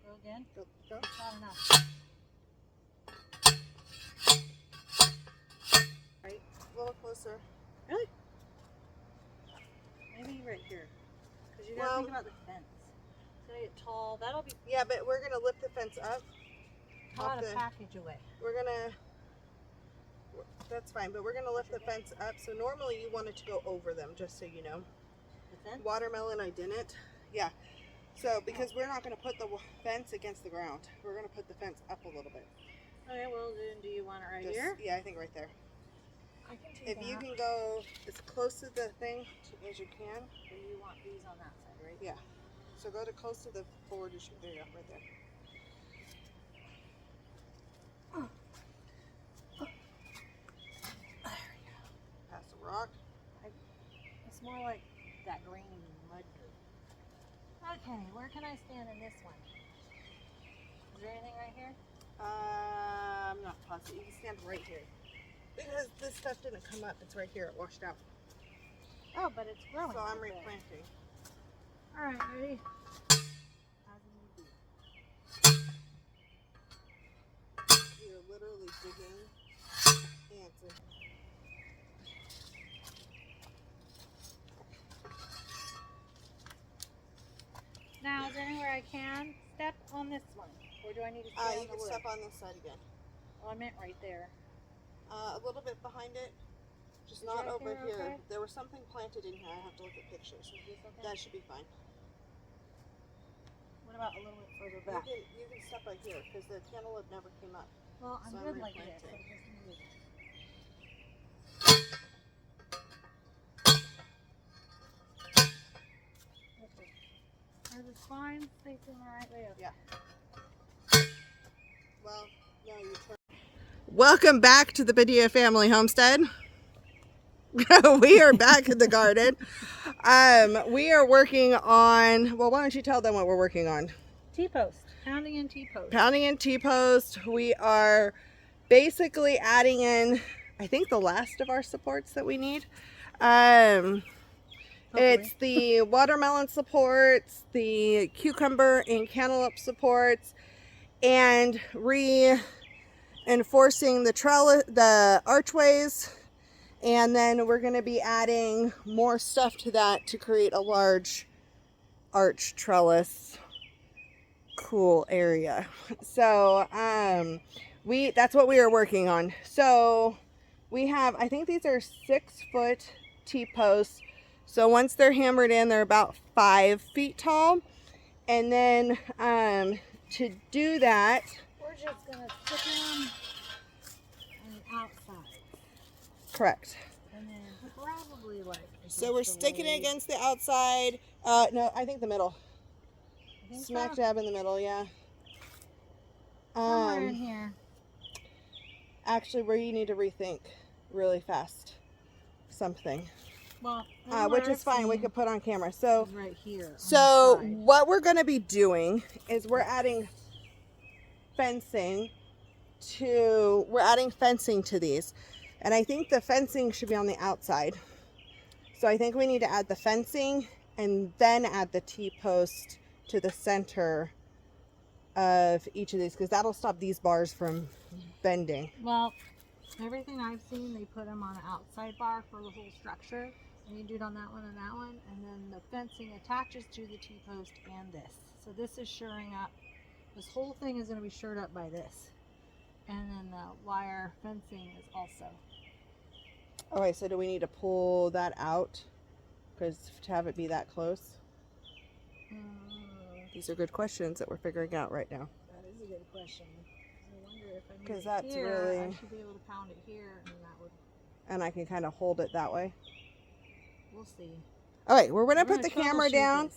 Go again. Go. It's not enough. Right. A little closer. Really? Maybe right here. Because you gotta think about the fence. It's gonna get tall. That'll be. Yeah, but we're gonna lift the fence up. How to package away. We're gonna. That's fine, but we're gonna lift the fence up. So normally you want it to go over them, just so you know. The fence? Watermelon, I didn't. Yeah. So because we're not gonna put the fence against the ground, we're gonna put the fence up a little bit. Okay. Well, then, do you want it right here? Yeah, I think right there. I can take If you can go as close to the thing as you can. Or you want these on that side, right? Yeah. So go to close to the board as you. There you go, right there. Pass the rock. It's more like that green mud. Okay, where can I stand in this one? Is there anything right here? I'm not positive. You can stand right here. Because this stuff didn't come up. It's right here. It washed out. Oh, but it's growing. So I'm right there. replanting. All right, ready? You're literally digging ants in. Now, is there anywhere I can step on this one? Or do I need to stay on You the can wood? step on this side again. Oh, I meant right there. A little bit behind it. Just Is not right over there here. okay? There was something planted in here. I have to look at pictures. Is this okay? That should be fine. What about a little bit further You back? can step right here because the cantaloupe never came up. Well, I'm So I'm good like this. replanting. I just move. Okay. Are the spines facing the right way? Yeah. Well, no, you turn. Welcome back to the Padilla Family Homestead. We are back in the garden. We are working on, well, why don't you tell them what we're working on? T-post. Pounding in T-post. Pounding in T-post. We are basically adding in, I think, the last of our supports that we need. It's the watermelon supports, the cucumber and cantaloupe supports, and reinforcing the archways. And then we're going to be adding more stuff to that to create a large arch trellis cool area. So that's what we are working on. So we have, I think these are 6-foot T-posts. So once they're hammered in, they're about 5 feet tall. And then to do that, we're just going to stick them on the outside. correct. And then probably like. So we're sticking it against the outside. No, I think the middle. Smack dab in the middle, yeah. Somewhere in here. Actually, where you need to rethink really fast something. Well, which is fine. We could put on camera. So right here. So what we're going to be doing is we're adding fencing to these. And I think the fencing should be on the outside. So I think we need to add the fencing and then add the T-post to the center of each of these, because that'll stop these bars from bending. Well, everything I've seen, they put them on an outside bar for the whole structure. And you do it on that one and that one. And then the fencing attaches to the T-post and this. So this is shoring up. This whole thing is going to be shored up by this. And then the wire fencing is also. Okay, so do we need to pull that out? Because to have it be that close? These are good questions that we're figuring out right now. That is a good question. I wonder if I move Because that's here, really. I should be able to pound it here, and that would. And I can kind of hold it that way. We'll see. All right, we're going to put the camera down,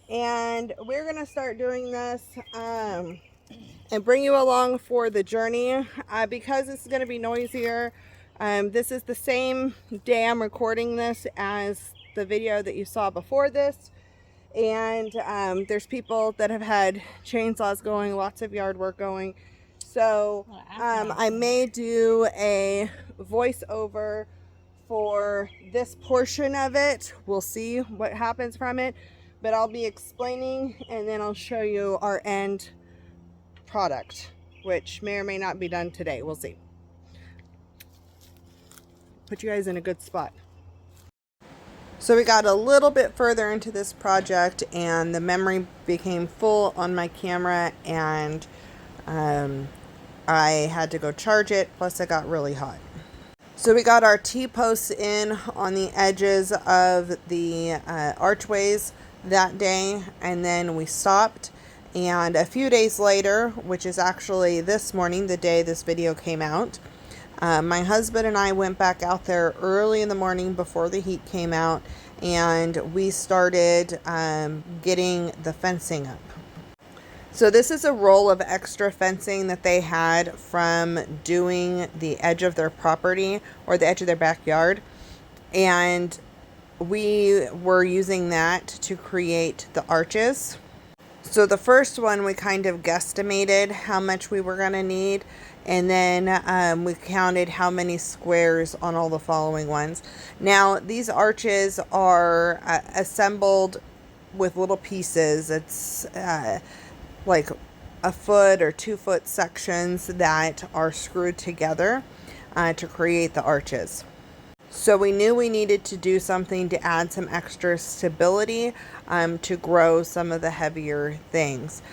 and we're going to start doing this and bring you along for the journey. Because it's going to be noisier, this is the same day I'm recording this as the video that you saw before this. And there's people that have had chainsaws going, lots of yard work going. So I may do a voiceover for this portion of it. We'll see what happens from it. But I'll be explaining, and then I'll show you our end product, which may or may not be done today. We'll see. Put you guys in a good spot. So we got a little bit further into this project and the memory became full on my camera, and I had to go charge it, plus it got really hot. So we got our T-posts in on the edges of the archways that day, and then we stopped. And a few days later, which is actually this morning, the day this video came out, my husband and I went back out there early in the morning before the heat came out, and we started getting the fencing up. So this is a roll of extra fencing that they had from doing the edge of their property or the edge of their backyard. And we were using that to create the arches. So the first one, we kind of guesstimated how much we were going to need. And then we counted how many squares on all the following ones. Now, these arches are assembled with little pieces. It's like a foot or 2 foot sections that are screwed together to create the arches. So we knew we needed to do something to add some extra stability to grow some of the heavier things.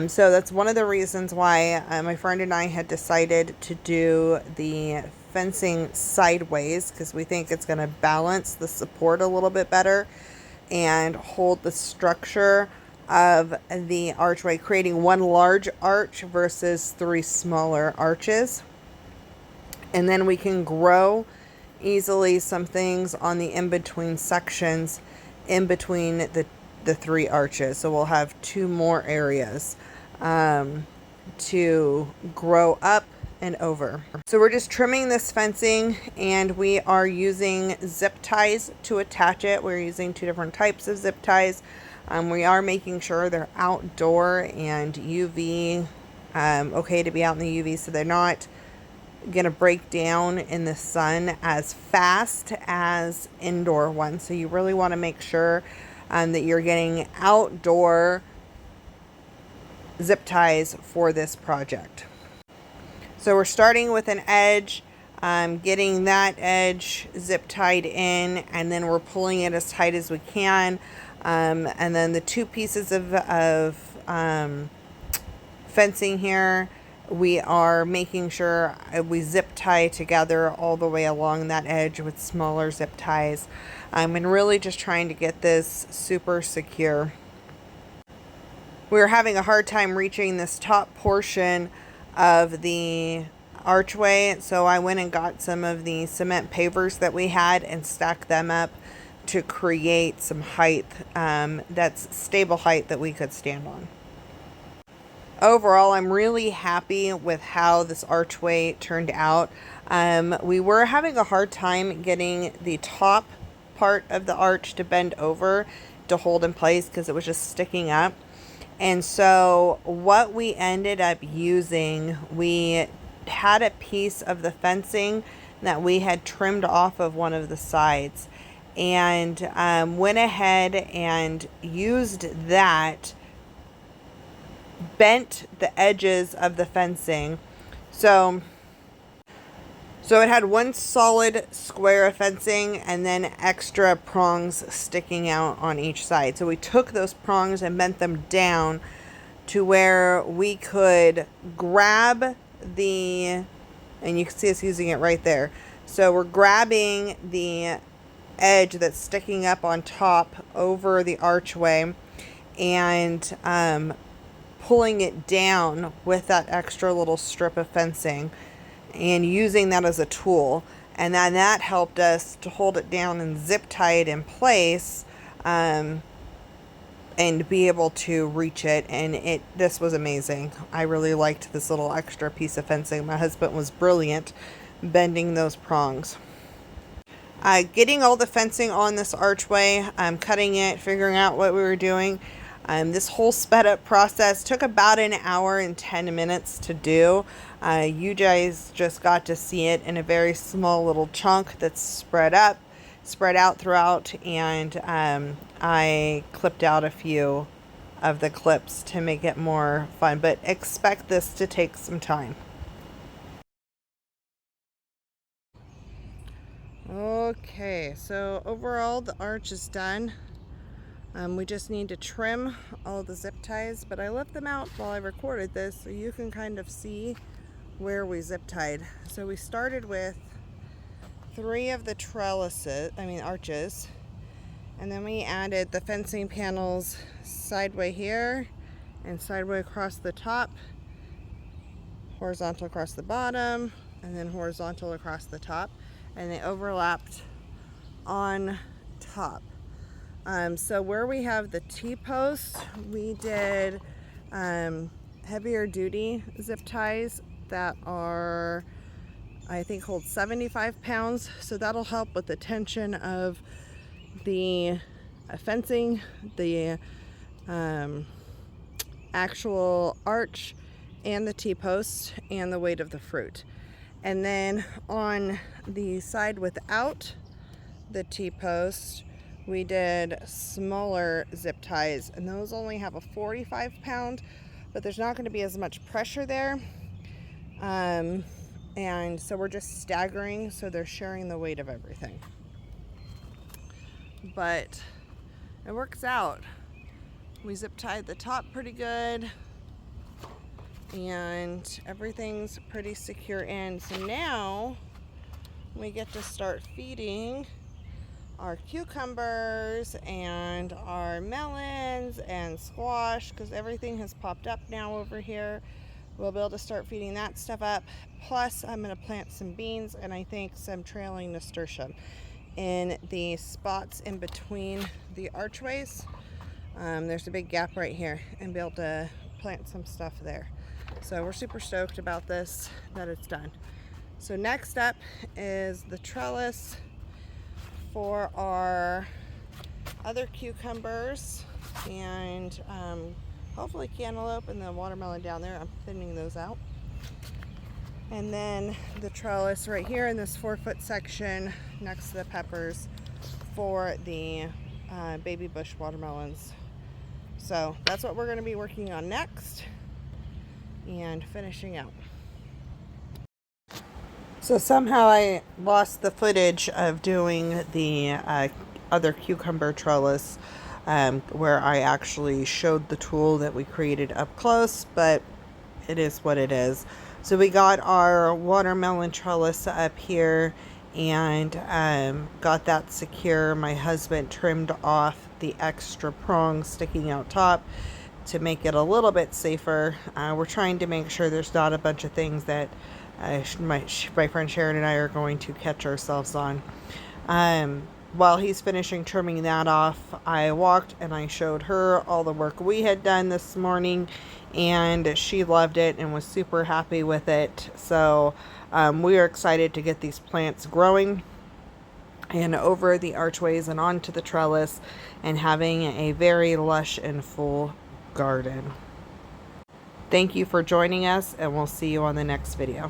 So that's one of the reasons why my friend and I had decided to do the fencing sideways, because we think it's going to balance the support a little bit better and hold the structure of the archway, creating one large arch versus 3 smaller arches. And then we can grow easily some things on the in-between sections in between the 3 arches. So we'll have 2 more areas to grow up and over. So we're just trimming this fencing, and we are using zip ties to attach it. We're using 2 different types of zip ties. We are making sure they're outdoor and UV, okay to be out in the UV, so they're not going to break down in the sun as fast as indoor ones. So you really want to make sure that you're getting outdoor zip ties for this project. So we're starting with an edge, getting that edge zip tied in, and then we're pulling it as tight as we can. And then the 2 pieces of fencing here, we are making sure we zip tie together all the way along that edge with smaller zip ties. And really just trying to get this super secure. We were having a hard time reaching this top portion of the archway, so I went and got some of the cement pavers that we had and stacked them up to create some height that's stable height that we could stand on. Overall, I'm really happy with how this archway turned out. We were having a hard time getting the top part of the arch to bend over to hold in place because it was just sticking up. And so what we ended up using, we had a piece of the fencing that we had trimmed off of one of the sides, and went ahead and used that, bent the edges of the fencing. So it had one solid square of fencing and then extra prongs sticking out on each side. So we took those prongs and bent them down to where we could grab the, and you can see us using it right there. So we're grabbing the edge that's sticking up on top over the archway and pulling it down with that extra little strip of fencing and using that as a tool. And then that helped us to hold it down and zip tie it in place and be able to reach it. And this was amazing. I really liked this little extra piece of fencing. My husband was brilliant bending those prongs. Getting all the fencing on this archway, cutting it, figuring out what we were doing. This whole sped up process took about an hour and 10 minutes to do. You guys just got to see it in a very small little chunk that's spread out throughout, and I clipped out a few of the clips to make it more fun, but expect this to take some time. Okay, so overall the arch is done. We just need to trim all the zip ties, but I left them out while I recorded this so you can kind of see where we zip tied. So we started with 3 of the arches, and then we added the fencing panels sideway here and sideway across the top, horizontal across the bottom, and then horizontal across the top, and they overlapped on top. So where we have the T-post, we did heavier duty zip ties that are, I think, hold 75 pounds. So that'll help with the tension of the fencing, the actual arch, and the T-post, and the weight of the fruit. And then on the side without the T-post, we did smaller zip ties, and those only have a 45 pound, but there's not going to be as much pressure there. And so we're just staggering, so they're sharing the weight of everything. But it works out. We zip tied the top pretty good, and everything's pretty secure in. So now we get to start feeding our cucumbers and our melons and squash, because everything has popped up now over here. We'll be able to start feeding that stuff up. Plus, I'm going to plant some beans and I think some trailing nasturtium in the spots in between the archways. There's a big gap right here, and be able to plant some stuff there. So we're super stoked about this, that it's done. So next up is the trellis for our other cucumbers and hopefully cantaloupe, and the watermelon down there. I'm thinning those out. And then the trellis right here in this 4-foot section next to the peppers for the baby bush watermelons. So that's what we're going to be working on next and finishing out. So somehow I lost the footage of doing the other cucumber trellis where I actually showed the tool that we created up close, but it is what it is. So we got our watermelon trellis up here and got that secure. My husband trimmed off the extra prongs sticking out top to make it a little bit safer. We're trying to make sure there's not a bunch of things that my friend Sharon and I are going to catch ourselves on. While he's finishing trimming that off, I walked and I showed her all the work we had done this morning, and she loved it and was super happy with it. So we are excited to get these plants growing and over the archways and onto the trellis and having a very lush and full garden. Thank you for joining us, and we'll see you on the next video.